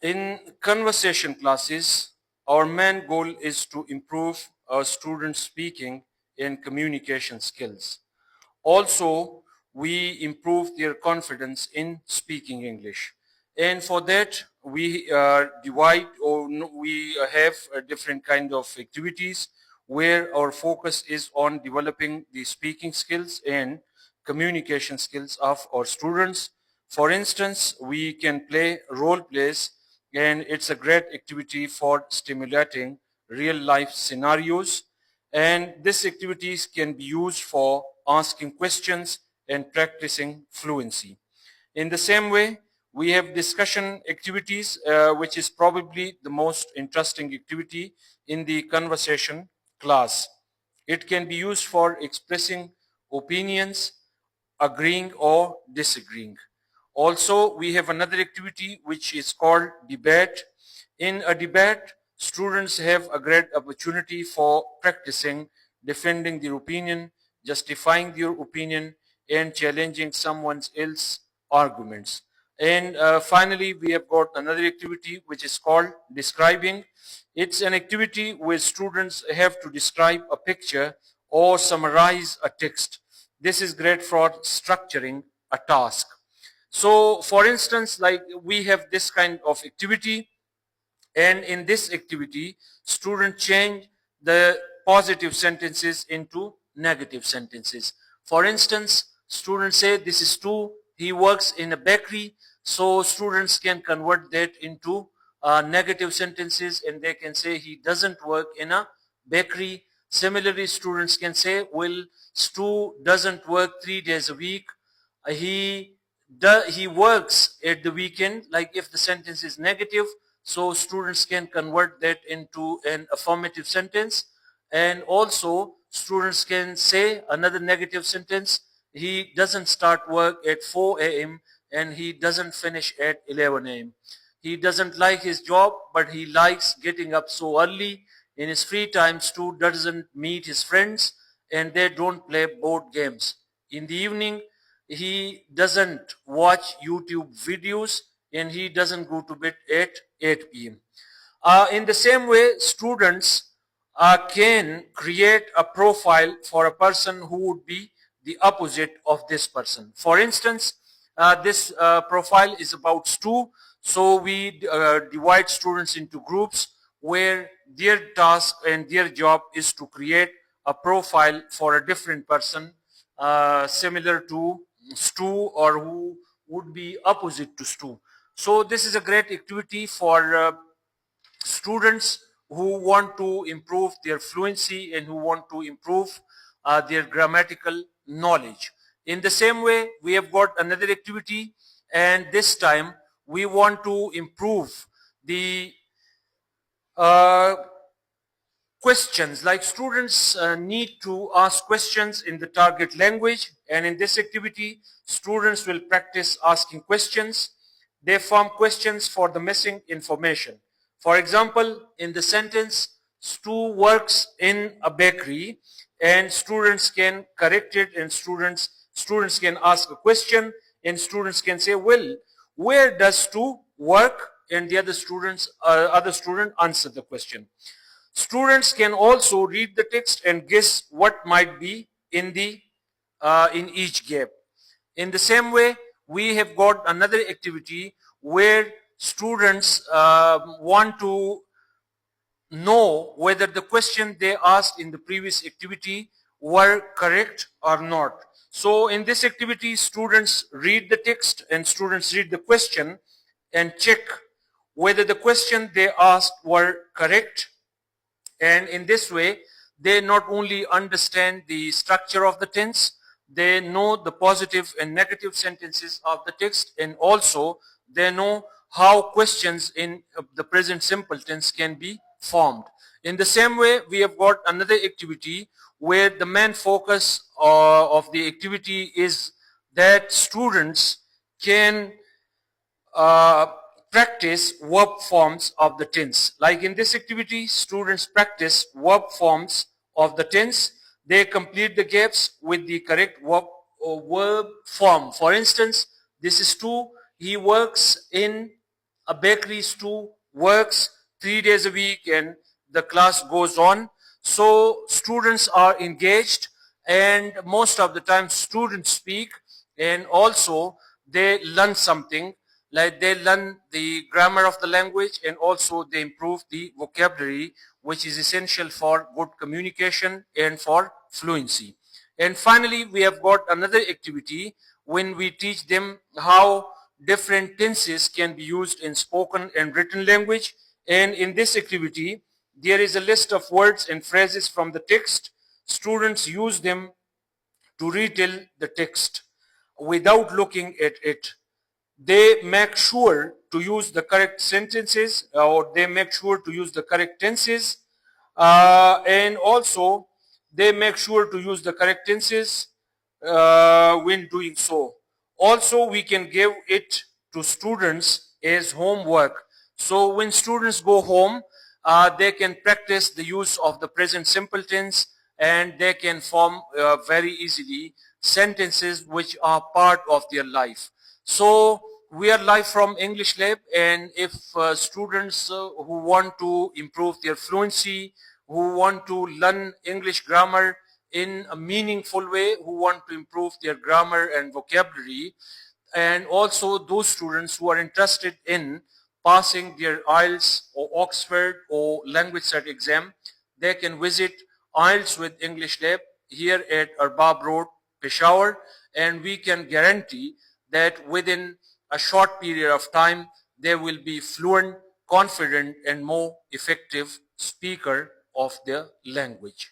In conversation classes, our main goal is to improve our students' speaking and communication skills. Also, we improve their confidence in speaking English. And for that, we divide or we have a different kind of activities where our focus is on developing the speaking skills and communication skills of our students. For instance, we can play role plays, and it's a great activity for stimulating real life scenarios, and these activities can be used for asking questions and practicing fluency. In the same way, we have discussion activities, which is probably the most interesting activity in the conversation class. It can be used for expressing opinions, agreeing or disagreeing. Also, we have another activity which is called debate. In a debate, students have a great opportunity for practicing defending their opinion, justifying their opinion, and challenging someone else's arguments. And finally, we have got another activity which is called describing. It's an activity where students have to describe a picture or summarize a text. This is great for structuring a task. So, for instance, like we have this kind of activity, and in this activity, students change the positive sentences into negative sentences. For instance, students say this is true, he works in a bakery, so students can convert that into negative sentences, and they can say he doesn't work in a bakery. Similarly, students can say, well, Stu doesn't work 3 days a week. He works at the weekend. Like if the sentence is negative, so students can convert that into an affirmative sentence. And also students can say another negative sentence. He doesn't start work at 4 a.m. and he doesn't finish at 11 a.m. He doesn't like his job, but he likes getting up so early. In his free time, Stu doesn't meet his friends and they don't play board games. In the evening, he doesn't watch YouTube videos and he doesn't go to bed at 8 p.m. In the same way, students can create a profile for a person who would be the opposite of this person. For instance, this profile is about Stu, so we divide students into groups where their task and their job is to create a profile for a different person similar to Stu or who would be opposite to Stu. So this is a great activity for students who want to improve their fluency and who want to improve their grammatical knowledge. In the same way, we have got another activity, and this time we want to improve the uh, questions. Like students need to ask questions in the target language, and in this activity students will practice asking questions. They form questions for the missing information. For example, in the sentence Stu works in a bakery, and students can correct it, and students can ask a question, and students can say, well, where does Stu work? And the other student answer the question. Students can also read the text and guess what might be in each gap. In the same way, we have got another activity where students want to know whether the question they asked in the previous activity were correct or not. So in this activity, students read the text and students read the question and check whether the question they asked were correct. And in this way, they not only understand the structure of the tense, they know the positive and negative sentences of the text, and also they know how questions in the present simple tense can be formed. In the same way, we have got another activity where the main focus of the activity is that students can uh, practice verb forms of the tense. Like in this activity, students practice verb forms of the tense. They complete the gaps with the correct verb form. For instance, this is true. He works in A bakery too works 3 days a week and the class goes on. So students are engaged, and most of the time students speak, and also they learn something, like they learn the grammar of the language, and also they improve the vocabulary, which is essential for good communication and for fluency. And finally, we have got another activity when we teach them how different tenses can be used in spoken and written language. And in this activity, there is a list of words and phrases from the text. Students use them to retell the text without looking at it. They make sure to use the correct sentences, or they make sure to use the correct tenses, and also they make sure to use the correct tenses when doing so. Also, we can give it to students as homework. So when students go home, they can practice the use of the present simple tense, and they can form very easily sentences which are part of their life. So we are live from English Lab, and if students who want to improve their fluency, who want to learn English grammar in a meaningful way, who want to improve their grammar and vocabulary, and also those students who are interested in passing their IELTS or Oxford or language cert exam, they can visit IELTS with English Lab here at Arbab Road, Peshawar, and we can guarantee that within a short period of time, they will be fluent, confident, and more effective speaker of their language.